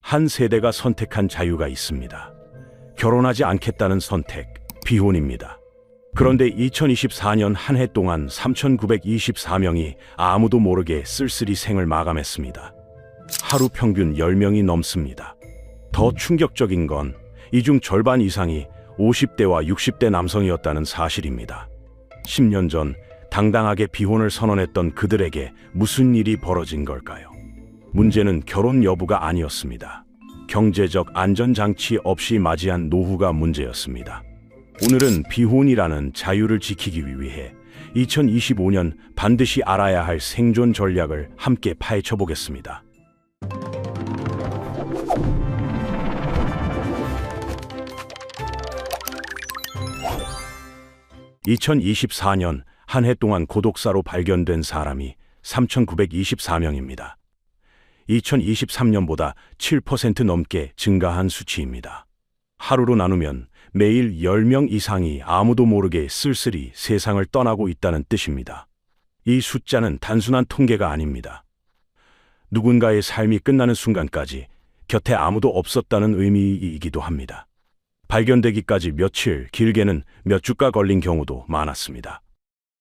한 세대가 선택한 자유가 있습니다. 결혼하지 않겠다는 선택, 비혼입니다. 그런데 2024년 한 해 동안 3,924명이 아무도 모르게 쓸쓸히 생을 마감했습니다. 하루 평균 10명이 넘습니다. 더 충격적인 건 이 중 절반 이상이 50대와 60대 남성이었다는 사실입니다. 10년 전 당당하게 비혼을 선언했던 그들에게 무슨 일이 벌어진 걸까요? 문제는 결혼 여부가 아니었습니다. 경제적 안전장치 없이 맞이한 노후가 문제였습니다. 오늘은 비혼이라는 자유를 지키기 위해 2025년 반드시 알아야 할 생존 전략을 함께 파헤쳐 보겠습니다. 2024년 한 해 동안 고독사로 발견된 사람이 3,924명입니다. 2023년보다 7% 넘게 증가한 수치입니다. 하루로 나누면 매일 10명 이상이 아무도 모르게 쓸쓸히 세상을 떠나고 있다는 뜻입니다. 이 숫자는 단순한 통계가 아닙니다. 누군가의 삶이 끝나는 순간까지 곁에 아무도 없었다는 의미이기도 합니다. 발견되기까지 며칠, 길게는 몇 주가 걸린 경우도 많았습니다.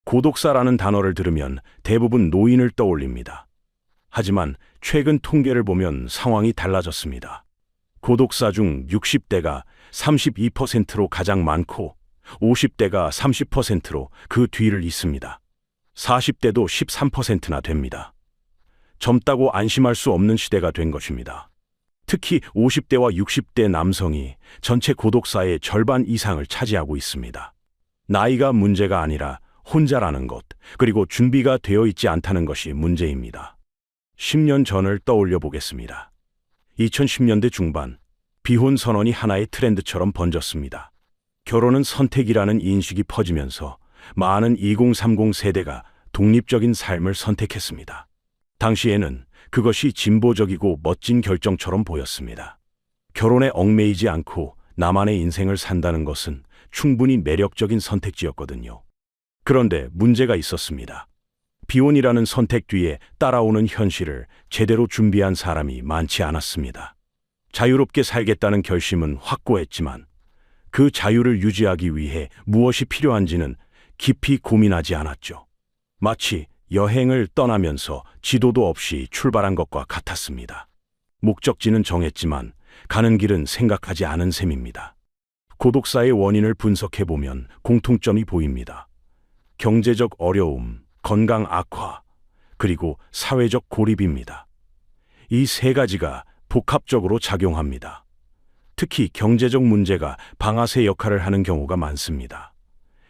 고독사라는 단어를 들으면 대부분 노인을 떠올립니다. 하지만 최근 통계를 보면 상황이 달라졌습니다. 고독사 중 60대가 32%로 가장 많고 50대가 30%로 그 뒤를 잇습니다. 40대도 13%나 됩니다. 젊다고 안심할 수 없는 시대가 된 것입니다. 특히 50대와 60대 남성이 전체 고독사의 절반 이상을 차지하고 있습니다. 나이가 문제가 아니라 혼자라는 것, 그리고 준비가 되어 있지 않다는 것이 문제입니다. 10년 전을 떠올려 보겠습니다. 2010년대 중반, 비혼 선언이 하나의 트렌드처럼 번졌습니다. 결혼은 선택이라는 인식이 퍼지면서 많은 2030 세대가 독립적인 삶을 선택했습니다. 당시에는 그것이 진보적이고 멋진 결정처럼 보였습니다. 결혼에 얽매이지 않고 나만의 인생을 산다는 것은 충분히 매력적인 선택지였거든요. 그런데 문제가 있었습니다. 비혼이라는 선택 뒤에 따라오는 현실을 제대로 준비한 사람이 많지 않았습니다. 자유롭게 살겠다는 결심은 확고했지만 그 자유를 유지하기 위해 무엇이 필요한지는 깊이 고민하지 않았죠. 마치 여행을 떠나면서 지도도 없이 출발한 것과 같았습니다. 목적지는 정했지만 가는 길은 생각하지 않은 셈입니다. 고독사의 원인을 분석해보면 공통점이 보입니다. 경제적 어려움, 건강 악화, 그리고 사회적 고립입니다. 이 세 가지가 복합적으로 작용합니다. 특히 경제적 문제가 방아쇠 역할을 하는 경우가 많습니다.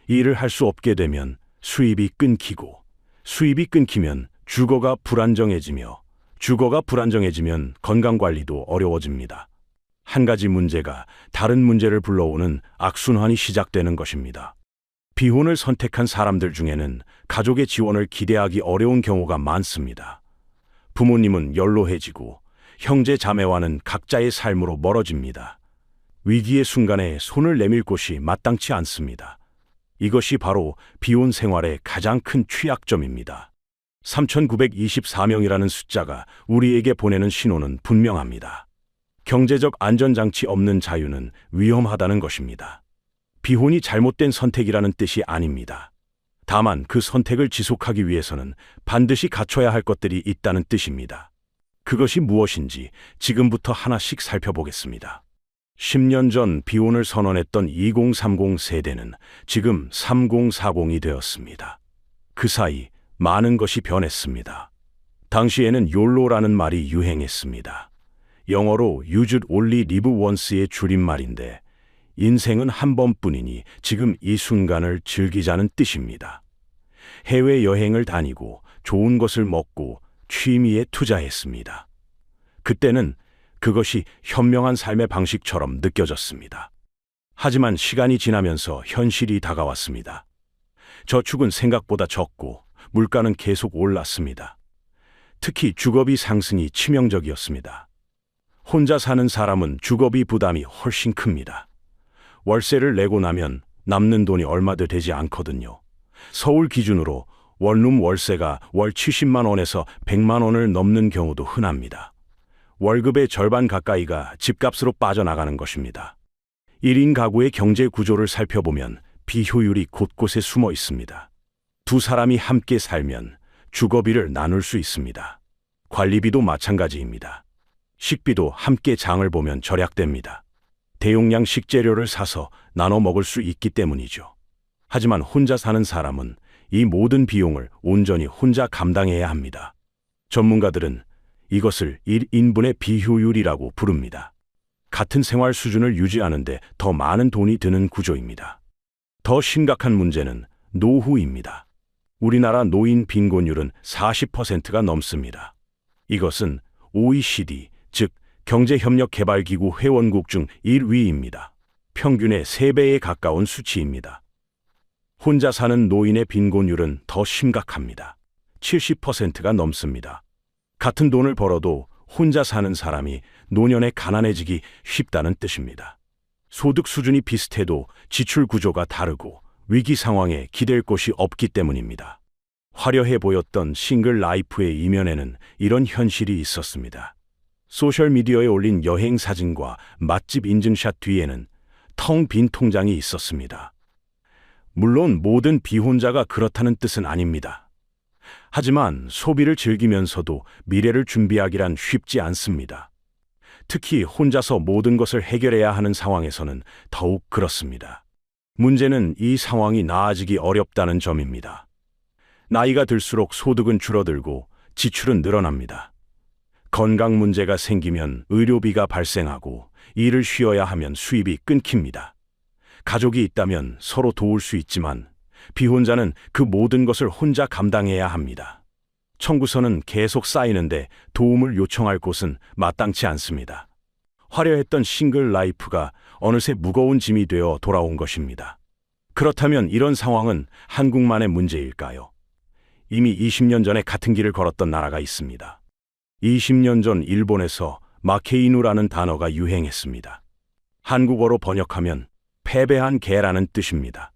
일을 할 수 없게 되면 수입이 끊기고, 수입이 끊기면 주거가 불안정해지며, 주거가 불안정해지면 건강관리도 어려워집니다. 한 가지 문제가 다른 문제를 불러오는 악순환이 시작되는 것입니다. 비혼을 선택한 사람들 중에는 가족의 지원을 기대하기 어려운 경우가 많습니다. 부모님은 연로해지고 형제 자매와는 각자의 삶으로 멀어집니다. 위기의 순간에 손을 내밀 곳이 마땅치 않습니다. 이것이 바로 비혼 생활의 가장 큰 취약점입니다. 3,924명이라는 숫자가 우리에게 보내는 신호는 분명합니다. 경제적 안전장치 없는 자유는 위험하다는 것입니다. 비혼이 잘못된 선택이라는 뜻이 아닙니다. 다만 그 선택을 지속하기 위해서는 반드시 갖춰야 할 것들이 있다는 뜻입니다. 그것이 무엇인지 지금부터 하나씩 살펴보겠습니다. 10년 전 비혼을 선언했던 2030 세대는 지금 3040이 되었습니다. 그 사이 많은 것이 변했습니다. 당시에는 YOLO라는 말이 유행했습니다. 영어로 You should only live once의 줄임말인데 인생은 한 번뿐이니 지금 이 순간을 즐기자는 뜻입니다. 해외여행을 다니고 좋은 것을 먹고 취미에 투자했습니다. 그때는 그것이 현명한 삶의 방식처럼 느껴졌습니다. 하지만 시간이 지나면서 현실이 다가왔습니다. 저축은 생각보다 적고 물가는 계속 올랐습니다. 특히 주거비 상승이 치명적이었습니다. 혼자 사는 사람은 주거비 부담이 훨씬 큽니다. 월세를 내고 나면 남는 돈이 얼마도 되지 않거든요. 서울 기준으로 원룸 월세가 월 70만 원에서 100만 원을 넘는 경우도 흔합니다. 월급의 절반 가까이가 집값으로 빠져나가는 것입니다. 1인 가구의 경제 구조를 살펴보면 비효율이 곳곳에 숨어 있습니다. 두 사람이 함께 살면 주거비를 나눌 수 있습니다. 관리비도 마찬가지입니다. 식비도 함께 장을 보면 절약됩니다. 대용량 식재료를 사서 나눠 먹을 수 있기 때문이죠. 하지만 혼자 사는 사람은 이 모든 비용을 온전히 혼자 감당해야 합니다. 전문가들은 이것을 1인분의 비효율이라고 부릅니다. 같은 생활 수준을 유지하는데 더 많은 돈이 드는 구조입니다. 더 심각한 문제는 노후입니다. 우리나라 노인 빈곤율은 40%가 넘습니다. 이것은 OECD, 즉 경제협력개발기구 회원국 중 1위입니다. 평균의 3배에 가까운 수치입니다. 혼자 사는 노인의 빈곤율은 더 심각합니다. 70%가 넘습니다. 같은 돈을 벌어도 혼자 사는 사람이 노년에 가난해지기 쉽다는 뜻입니다. 소득 수준이 비슷해도 지출 구조가 다르고 위기 상황에 기댈 곳이 없기 때문입니다. 화려해 보였던 싱글 라이프의 이면에는 이런 현실이 있었습니다. 소셜미디어에 올린 여행 사진과 맛집 인증샷 뒤에는 텅 빈 통장이 있었습니다. 물론 모든 비혼자가 그렇다는 뜻은 아닙니다. 하지만 소비를 즐기면서도 미래를 준비하기란 쉽지 않습니다. 특히 혼자서 모든 것을 해결해야 하는 상황에서는 더욱 그렇습니다. 문제는 이 상황이 나아지기 어렵다는 점입니다. 나이가 들수록 소득은 줄어들고 지출은 늘어납니다. 건강 문제가 생기면 의료비가 발생하고 일을 쉬어야 하면 수입이 끊깁니다. 가족이 있다면 서로 도울 수 있지만 비혼자는 그 모든 것을 혼자 감당해야 합니다. 청구서는 계속 쌓이는데 도움을 요청할 곳은 마땅치 않습니다. 화려했던 싱글 라이프가 어느새 무거운 짐이 되어 돌아온 것입니다. 그렇다면 이런 상황은 한국만의 문제일까요? 이미 20년 전에 같은 길을 걸었던 나라가 있습니다. 20년 전 일본에서 마케이누라는 단어가 유행했습니다. 한국어로 번역하면 패배한 개라는 뜻입니다.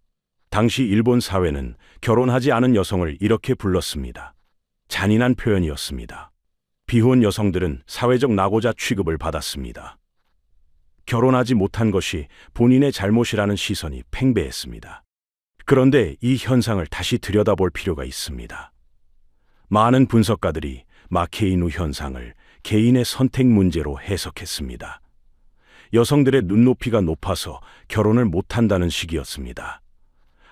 당시 일본 사회는 결혼하지 않은 여성을 이렇게 불렀습니다. 잔인한 표현이었습니다. 비혼 여성들은 사회적 낙오자 취급을 받았습니다. 결혼하지 못한 것이 본인의 잘못이라는 시선이 팽배했습니다. 그런데 이 현상을 다시 들여다볼 필요가 있습니다. 많은 분석가들이 마케이누 현상을 개인의 선택 문제로 해석했습니다. 여성들의 눈높이가 높아서 결혼을 못한다는 식이었습니다.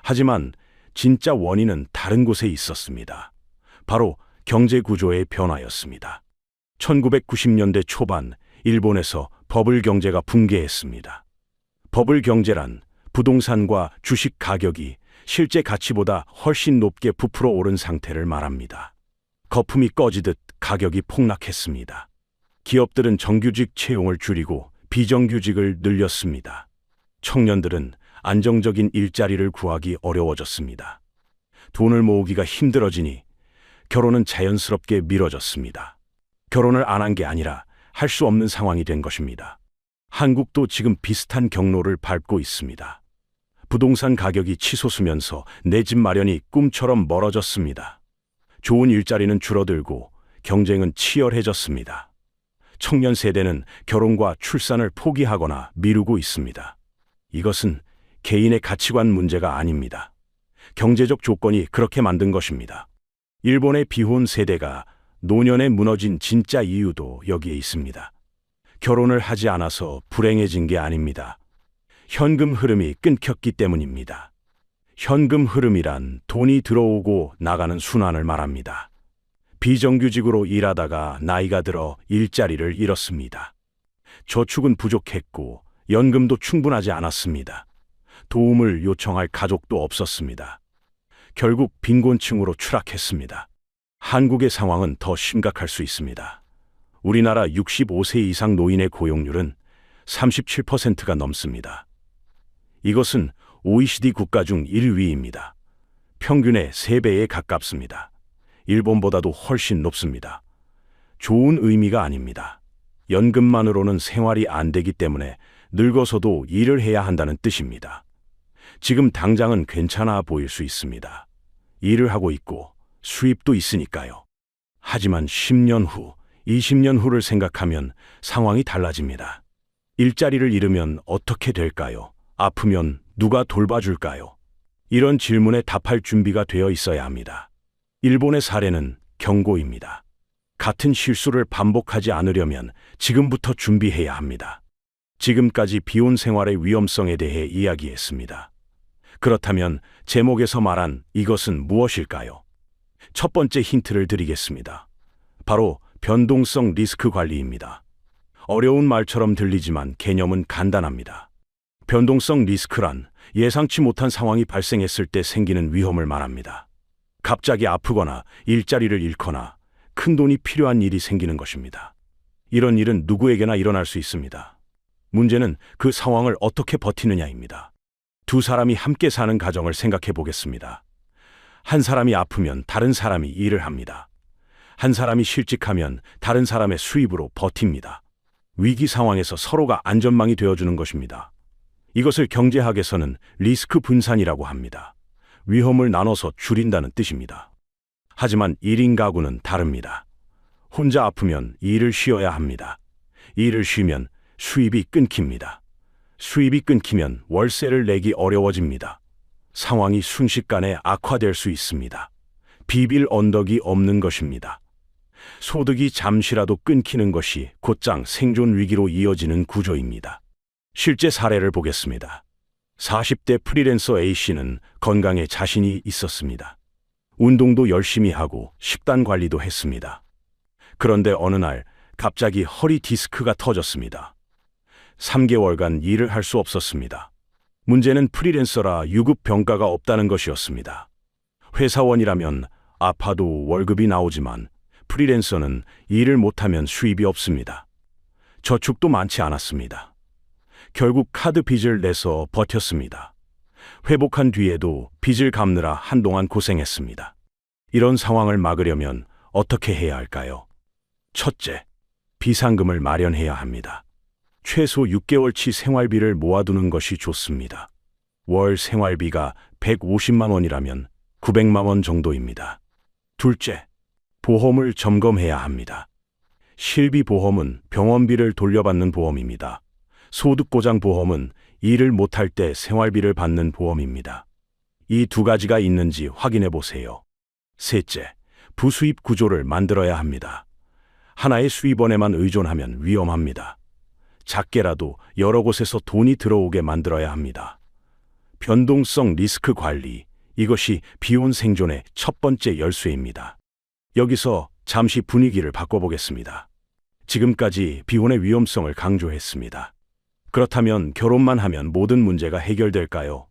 하지만 진짜 원인은 다른 곳에 있었습니다. 바로 경제 구조의 변화였습니다. 1990년대 초반 일본에서 버블 경제가 붕괴했습니다. 버블 경제란 부동산과 주식 가격이 실제 가치보다 훨씬 높게 부풀어 오른 상태를 말합니다. 거품이 꺼지듯 가격이 폭락했습니다. 기업들은 정규직 채용을 줄이고 비정규직을 늘렸습니다. 청년들은 안정적인 일자리를 구하기 어려워졌습니다. 돈을 모으기가 힘들어지니 결혼은 자연스럽게 미뤄졌습니다. 결혼을 안 한 게 아니라 할 수 없는 상황이 된 것입니다. 한국도 지금 비슷한 경로를 밟고 있습니다. 부동산 가격이 치솟으면서 내 집 마련이 꿈처럼 멀어졌습니다. 좋은 일자리는 줄어들고 경쟁은 치열해졌습니다. 청년 세대는 결혼과 출산을 포기하거나 미루고 있습니다. 이것은 개인의 가치관 문제가 아닙니다. 경제적 조건이 그렇게 만든 것입니다. 일본의 비혼 세대가 노년에 무너진 진짜 이유도 여기에 있습니다. 결혼을 하지 않아서 불행해진 게 아닙니다. 현금 흐름이 끊겼기 때문입니다. 현금 흐름이란 돈이 들어오고 나가는 순환을 말합니다. 비정규직으로 일하다가 나이가 들어 일자리를 잃었습니다. 저축은 부족했고 연금도 충분하지 않았습니다. 도움을 요청할 가족도 없었습니다. 결국 빈곤층으로 추락했습니다. 한국의 상황은 더 심각할 수 있습니다. 우리나라 65세 이상 노인의 고용률은 37%가 넘습니다. 이것은 OECD 국가 중 1위입니다. 평균의 3배에 가깝습니다. 일본보다도 훨씬 높습니다. 좋은 의미가 아닙니다. 연금만으로는 생활이 안 되기 때문에 늙어서도 일을 해야 한다는 뜻입니다. 지금 당장은 괜찮아 보일 수 있습니다. 일을 하고 있고 수입도 있으니까요. 하지만 10년 후 20년 후를 생각하면 상황이 달라집니다. 일자리를 잃으면 어떻게 될까요? 아프면 누가 돌봐줄까요? 이런 질문에 답할 준비가 되어 있어야 합니다. 일본의 사례는 경고입니다. 같은 실수를 반복하지 않으려면 지금부터 준비해야 합니다. 지금까지 비혼 생활의 위험성에 대해 이야기했습니다. 그렇다면 제목에서 말한 이것은 무엇일까요? 첫 번째 힌트를 드리겠습니다. 바로 변동성 리스크 관리입니다. 어려운 말처럼 들리지만 개념은 간단합니다. 변동성 리스크란 예상치 못한 상황이 발생했을 때 생기는 위험을 말합니다. 갑자기 아프거나 일자리를 잃거나 큰 돈이 필요한 일이 생기는 것입니다. 이런 일은 누구에게나 일어날 수 있습니다. 문제는 그 상황을 어떻게 버티느냐입니다. 두 사람이 함께 사는 가정을 생각해 보겠습니다. 한 사람이 아프면 다른 사람이 일을 합니다. 한 사람이 실직하면 다른 사람의 수입으로 버팁니다. 위기 상황에서 서로가 안전망이 되어주는 것입니다. 이것을 경제학에서는 리스크 분산이라고 합니다. 위험을 나눠서 줄인다는 뜻입니다. 하지만 1인 가구는 다릅니다. 혼자 아프면 일을 쉬어야 합니다. 일을 쉬면 수입이 끊깁니다. 수입이 끊기면 월세를 내기 어려워집니다. 상황이 순식간에 악화될 수 있습니다. 비빌 언덕이 없는 것입니다. 소득이 잠시라도 끊기는 것이 곧장 생존 위기로 이어지는 구조입니다. 실제 사례를 보겠습니다. 40대 프리랜서 A씨는 건강에 자신이 있었습니다. 운동도 열심히 하고 식단 관리도 했습니다. 그런데 어느 날 갑자기 허리 디스크가 터졌습니다. 3개월간 일을 할 수 없었습니다. 문제는 프리랜서라 유급 병가가 없다는 것이었습니다. 회사원이라면 아파도 월급이 나오지만 프리랜서는 일을 못하면 수입이 없습니다. 저축도 많지 않았습니다. 결국 카드 빚을 내서 버텼습니다. 회복한 뒤에도 빚을 갚느라 한동안 고생했습니다. 이런 상황을 막으려면 어떻게 해야 할까요? 첫째, 비상금을 마련해야 합니다. 최소 6개월치 생활비를 모아두는 것이 좋습니다. 월 생활비가 150만 원이라면 900만 원 정도입니다. 둘째, 보험을 점검해야 합니다. 실비보험은 병원비를 돌려받는 보험입니다. 소득보장보험은 일을 못할 때 생활비를 받는 보험입니다. 이 두 가지가 있는지 확인해 보세요. 셋째, 부수입 구조를 만들어야 합니다. 하나의 수입원에만 의존하면 위험합니다. 작게라도 여러 곳에서 돈이 들어오게 만들어야 합니다. 변동성 리스크 관리, 이것이 비혼 생존의 첫 번째 열쇠입니다. 여기서 잠시 분위기를 바꿔보겠습니다. 지금까지 비혼의 위험성을 강조했습니다. 그렇다면 결혼만 하면 모든 문제가 해결될까요?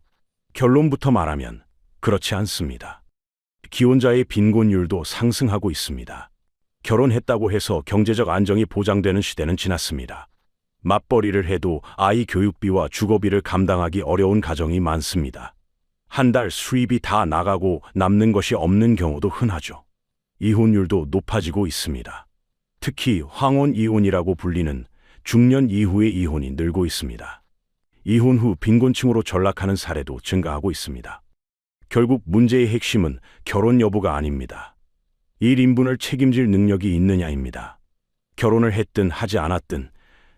결론부터 말하면 그렇지 않습니다. 기혼자의 빈곤율도 상승하고 있습니다. 결혼했다고 해서 경제적 안정이 보장되는 시대는 지났습니다. 맞벌이를 해도 아이 교육비와 주거비를 감당하기 어려운 가정이 많습니다. 한 달 수입이 다 나가고 남는 것이 없는 경우도 흔하죠. 이혼율도 높아지고 있습니다. 특히 황혼 이혼이라고 불리는 중년 이후의 이혼이 늘고 있습니다. 이혼 후 빈곤층으로 전락하는 사례도 증가하고 있습니다. 결국 문제의 핵심은 결혼 여부가 아닙니다. 1인분을 책임질 능력이 있느냐입니다. 결혼을 했든 하지 않았든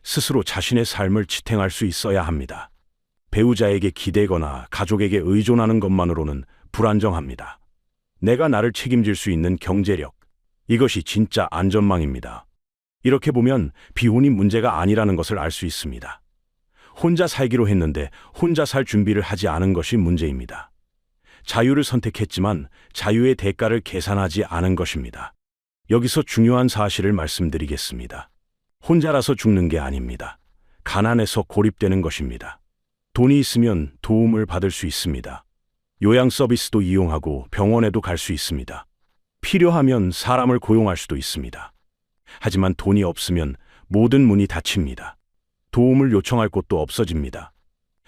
스스로 자신의 삶을 지탱할 수 있어야 합니다. 배우자에게 기대거나 가족에게 의존하는 것만으로는 불안정합니다. 내가 나를 책임질 수 있는 경제력, 이것이 진짜 안전망입니다. 이렇게 보면 비혼이 문제가 아니라는 것을 알 수 있습니다. 혼자 살기로 했는데 혼자 살 준비를 하지 않은 것이 문제입니다. 자유를 선택했지만 자유의 대가를 계산하지 않은 것입니다. 여기서 중요한 사실을 말씀드리겠습니다. 혼자라서 죽는 게 아닙니다. 가난해서 고립되는 것입니다. 돈이 있으면 도움을 받을 수 있습니다. 요양 서비스도 이용하고 병원에도 갈 수 있습니다. 필요하면 사람을 고용할 수도 있습니다. 하지만 돈이 없으면 모든 문이 닫힙니다. 도움을 요청할 곳도 없어집니다.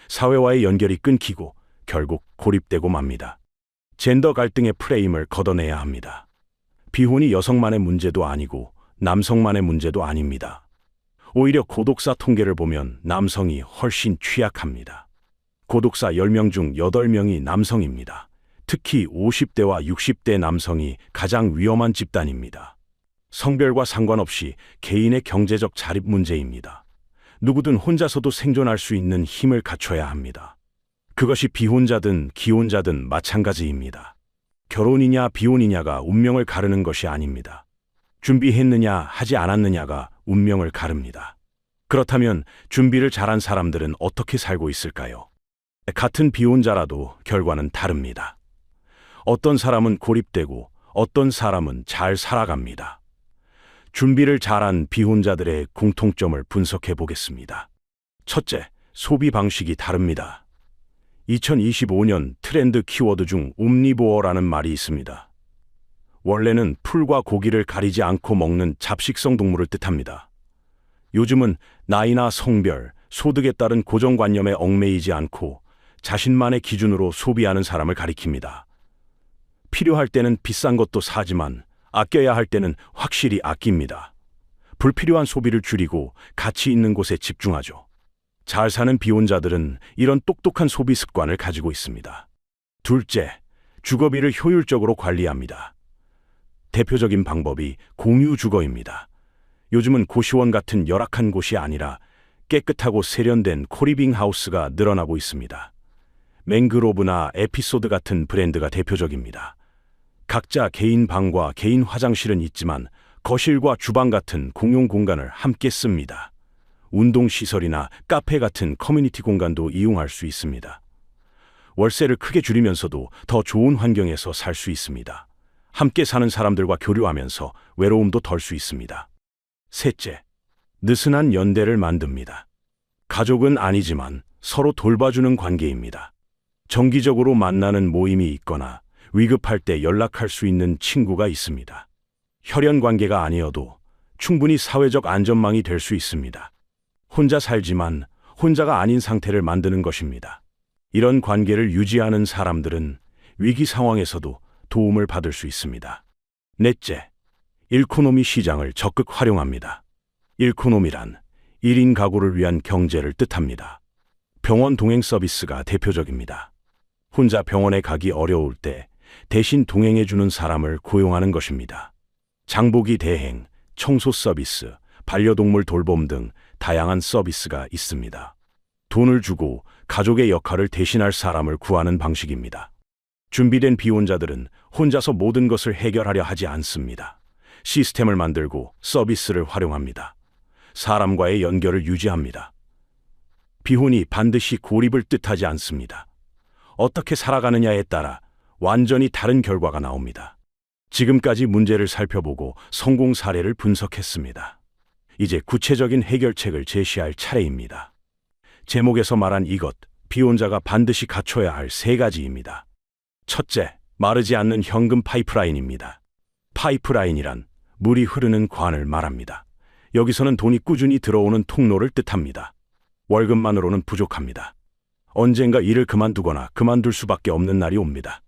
사회와의 연결이 끊기고 결국 고립되고 맙니다. 젠더 갈등의 프레임을 걷어내야 합니다. 비혼이 여성만의 문제도 아니고 남성만의 문제도 아닙니다. 오히려 고독사 통계를 보면 남성이 훨씬 취약합니다. 고독사 10명 중 8명이 남성입니다. 특히 50대와 60대 남성이 가장 위험한 집단입니다. 성별과 상관없이 개인의 경제적 자립 문제입니다. 누구든 혼자서도 생존할 수 있는 힘을 갖춰야 합니다. 그것이 비혼자든 기혼자든 마찬가지입니다. 결혼이냐 비혼이냐가 운명을 가르는 것이 아닙니다. 준비했느냐 하지 않았느냐가 운명을 가릅니다. 그렇다면 준비를 잘한 사람들은 어떻게 살고 있을까요? 같은 비혼자라도 결과는 다릅니다. 어떤 사람은 고립되고 어떤 사람은 잘 살아갑니다. 준비를 잘한 비혼자들의 공통점을 분석해 보겠습니다. 첫째, 소비 방식이 다릅니다. 2025년 트렌드 키워드 중 옴니보어라는 말이 있습니다. 원래는 풀과 고기를 가리지 않고 먹는 잡식성 동물을 뜻합니다. 요즘은 나이나 성별, 소득에 따른 고정관념에 얽매이지 않고 자신만의 기준으로 소비하는 사람을 가리킵니다. 필요할 때는 비싼 것도 사지만 아껴야 할 때는 확실히 아낍니다. 불필요한 소비를 줄이고 가치 있는 곳에 집중하죠. 잘 사는 비혼자들은 이런 똑똑한 소비 습관을 가지고 있습니다. 둘째, 주거비를 효율적으로 관리합니다. 대표적인 방법이 공유 주거입니다. 요즘은 고시원 같은 열악한 곳이 아니라 깨끗하고 세련된 코리빙 하우스가 늘어나고 있습니다. 맹그로브나 에피소드 같은 브랜드가 대표적입니다. 각자 개인 방과 개인 화장실은 있지만 거실과 주방 같은 공용 공간을 함께 씁니다. 운동시설이나 카페 같은 커뮤니티 공간도 이용할 수 있습니다. 월세를 크게 줄이면서도 더 좋은 환경에서 살 수 있습니다. 함께 사는 사람들과 교류하면서 외로움도 덜 수 있습니다. 셋째, 느슨한 연대를 만듭니다. 가족은 아니지만 서로 돌봐주는 관계입니다. 정기적으로 만나는 모임이 있거나 위급할 때 연락할 수 있는 친구가 있습니다. 혈연 관계가 아니어도 충분히 사회적 안전망이 될 수 있습니다. 혼자 살지만 혼자가 아닌 상태를 만드는 것입니다. 이런 관계를 유지하는 사람들은 위기 상황에서도 도움을 받을 수 있습니다. 넷째, 일코노미 시장을 적극 활용합니다. 일코노미란 1인 가구를 위한 경제를 뜻합니다. 병원 동행 서비스가 대표적입니다. 혼자 병원에 가기 어려울 때 대신 동행해주는 사람을 고용하는 것입니다. 장보기 대행, 청소 서비스, 반려동물 돌봄 등 다양한 서비스가 있습니다. 돈을 주고 가족의 역할을 대신할 사람을 구하는 방식입니다. 준비된 비혼자들은 혼자서 모든 것을 해결하려 하지 않습니다. 시스템을 만들고 서비스를 활용합니다. 사람과의 연결을 유지합니다. 비혼이 반드시 고립을 뜻하지 않습니다. 어떻게 살아가느냐에 따라 완전히 다른 결과가 나옵니다. 지금까지 문제를 살펴보고 성공 사례를 분석했습니다. 이제 구체적인 해결책을 제시할 차례입니다. 제목에서 말한 이것, 비혼자가 반드시 갖춰야 할 3가지입니다. 첫째, 마르지 않는 현금 파이프라인입니다. 파이프라인이란 물이 흐르는 관을 말합니다. 여기서는 돈이 꾸준히 들어오는 통로를 뜻합니다. 월급만으로는 부족합니다. 언젠가 일을 그만두거나 그만둘 수밖에 없는 날이 옵니다.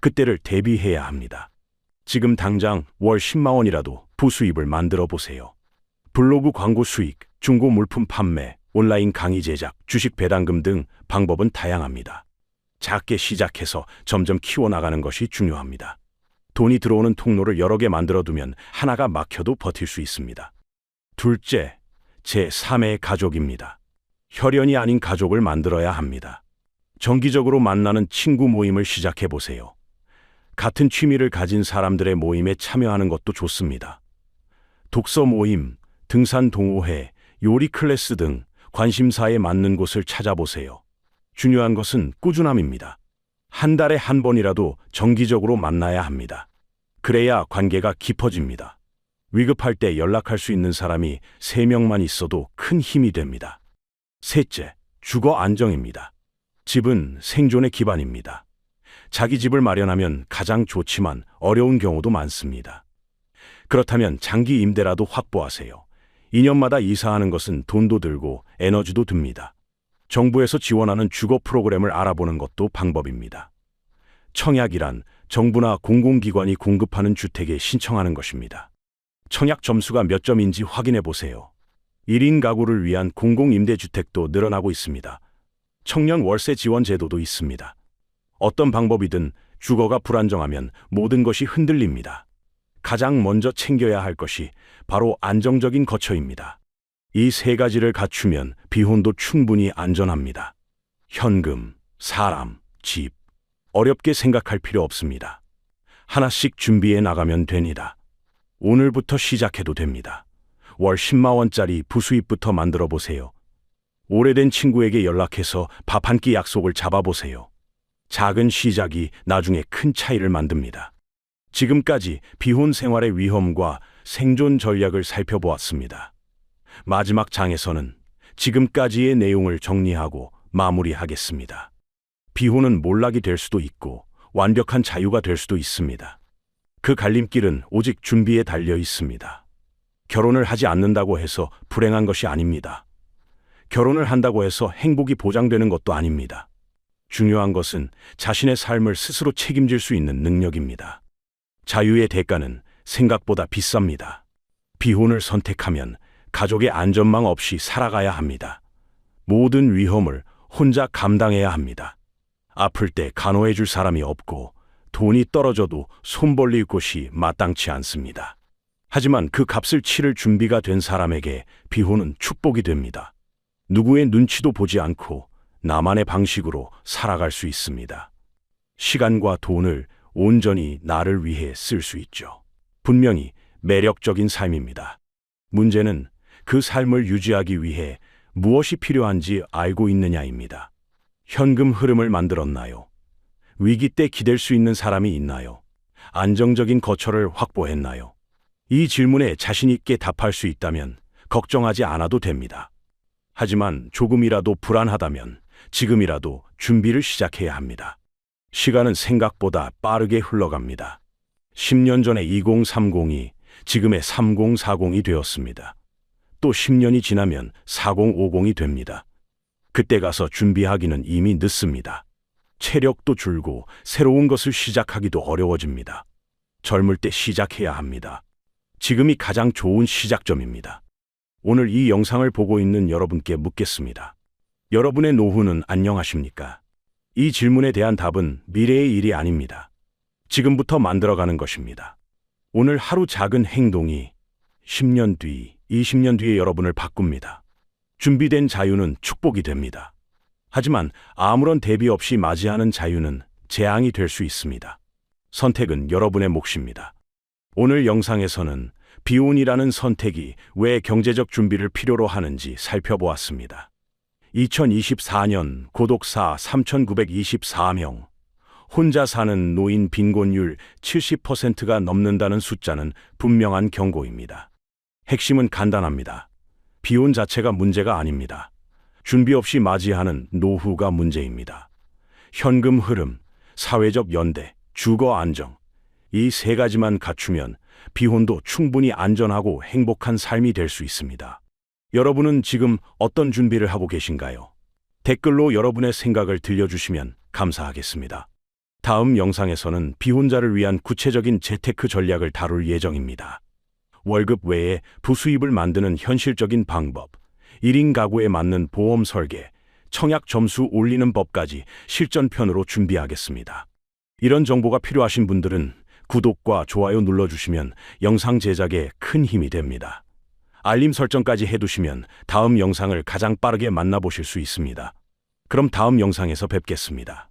그때를 대비해야 합니다. 지금 당장 월 10만 원이라도 부수입을 만들어 보세요. 블로그 광고 수익, 중고 물품 판매, 온라인 강의 제작, 주식 배당금 등 방법은 다양합니다. 작게 시작해서 점점 키워나가는 것이 중요합니다. 돈이 들어오는 통로를 여러 개 만들어두면 하나가 막혀도 버틸 수 있습니다. 둘째, 제3의 가족입니다. 혈연이 아닌 가족을 만들어야 합니다. 정기적으로 만나는 친구 모임을 시작해 보세요. 같은 취미를 가진 사람들의 모임에 참여하는 것도 좋습니다. 독서 모임, 등산 동호회, 요리 클래스 등 관심사에 맞는 곳을 찾아보세요. 중요한 것은 꾸준함입니다. 한 달에 한 번이라도 정기적으로 만나야 합니다. 그래야 관계가 깊어집니다. 위급할 때 연락할 수 있는 사람이 3명만 있어도 큰 힘이 됩니다. 셋째, 주거 안정입니다. 집은 생존의 기반입니다. 자기 집을 마련하면 가장 좋지만 어려운 경우도 많습니다. 그렇다면 장기 임대라도 확보하세요. 2년마다 이사하는 것은 돈도 들고 에너지도 듭니다. 정부에서 지원하는 주거 프로그램을 알아보는 것도 방법입니다. 청약이란 정부나 공공기관이 공급하는 주택에 신청하는 것입니다. 청약 점수가 몇 점인지 확인해 보세요. 1인 가구를 위한 공공임대주택도 늘어나고 있습니다. 청년 월세 지원 제도도 있습니다. 어떤 방법이든 주거가 불안정하면 모든 것이 흔들립니다. 가장 먼저 챙겨야 할 것이 바로 안정적인 거처입니다. 이 세 가지를 갖추면 비혼도 충분히 안전합니다. 현금, 사람, 집. 어렵게 생각할 필요 없습니다. 하나씩 준비해 나가면 됩니다. 오늘부터 시작해도 됩니다. 월 10만 원짜리 부수입부터 만들어 보세요. 오래된 친구에게 연락해서 밥 한 끼 약속을 잡아보세요. 작은 시작이 나중에 큰 차이를 만듭니다. 지금까지 비혼 생활의 위험과 생존 전략을 살펴보았습니다. 마지막 장에서는 지금까지의 내용을 정리하고 마무리하겠습니다. 비혼은 몰락이 될 수도 있고 완벽한 자유가 될 수도 있습니다. 그 갈림길은 오직 준비에 달려 있습니다. 결혼을 하지 않는다고 해서 불행한 것이 아닙니다. 결혼을 한다고 해서 행복이 보장되는 것도 아닙니다. 중요한 것은 자신의 삶을 스스로 책임질 수 있는 능력입니다. 자유의 대가는 생각보다 비쌉니다. 비혼을 선택하면 가족의 안전망 없이 살아가야 합니다. 모든 위험을 혼자 감당해야 합니다. 아플 때 간호해 줄 사람이 없고 돈이 떨어져도 손 벌릴 곳이 마땅치 않습니다. 하지만 그 값을 치를 준비가 된 사람에게 비혼은 축복이 됩니다. 누구의 눈치도 보지 않고 나만의 방식으로 살아갈 수 있습니다. 시간과 돈을 온전히 나를 위해 쓸 수 있죠. 분명히 매력적인 삶입니다. 문제는 그 삶을 유지하기 위해 무엇이 필요한지 알고 있느냐입니다. 현금 흐름을 만들었나요? 위기 때 기댈 수 있는 사람이 있나요? 안정적인 거처를 확보했나요? 이 질문에 자신 있게 답할 수 있다면 걱정하지 않아도 됩니다. 하지만 조금이라도 불안하다면 지금이라도 준비를 시작해야 합니다. 시간은 생각보다 빠르게 흘러갑니다. 10년 전의 2030이 지금의 3040이 되었습니다. 또 10년이 지나면 4050이 됩니다. 그때 가서 준비하기는 이미 늦습니다. 체력도 줄고 새로운 것을 시작하기도 어려워집니다. 젊을 때 시작해야 합니다. 지금이 가장 좋은 시작점입니다. 오늘 이 영상을 보고 있는 여러분께 묻겠습니다. 여러분의 노후는 안녕하십니까? 이 질문에 대한 답은 미래의 일이 아닙니다. 지금부터 만들어가는 것입니다. 오늘 하루 작은 행동이 10년 뒤, 20년 뒤에 여러분을 바꿉니다. 준비된 자유는 축복이 됩니다. 하지만 아무런 대비 없이 맞이하는 자유는 재앙이 될 수 있습니다. 선택은 여러분의 몫입니다. 오늘 영상에서는 비혼이라는 선택이 왜 경제적 준비를 필요로 하는지 살펴보았습니다. 2024년 고독사 3,924명, 혼자 사는 노인 빈곤율 70%가 넘는다는 숫자는 분명한 경고입니다. 핵심은 간단합니다. 비혼 자체가 문제가 아닙니다. 준비 없이 맞이하는 노후가 문제입니다. 현금 흐름, 사회적 연대, 주거 안정, 이 세 가지만 갖추면 비혼도 충분히 안전하고 행복한 삶이 될 수 있습니다. 여러분은 지금 어떤 준비를 하고 계신가요? 댓글로 여러분의 생각을 들려주시면 감사하겠습니다. 다음 영상에서는 비혼자를 위한 구체적인 재테크 전략을 다룰 예정입니다. 월급 외에 부수입을 만드는 현실적인 방법, 1인 가구에 맞는 보험 설계, 청약 점수 올리는 법까지 실전편으로 준비하겠습니다. 이런 정보가 필요하신 분들은 구독과 좋아요 눌러주시면 영상 제작에 큰 힘이 됩니다. 알림 설정까지 해두시면 다음 영상을 가장 빠르게 만나보실 수 있습니다. 그럼 다음 영상에서 뵙겠습니다.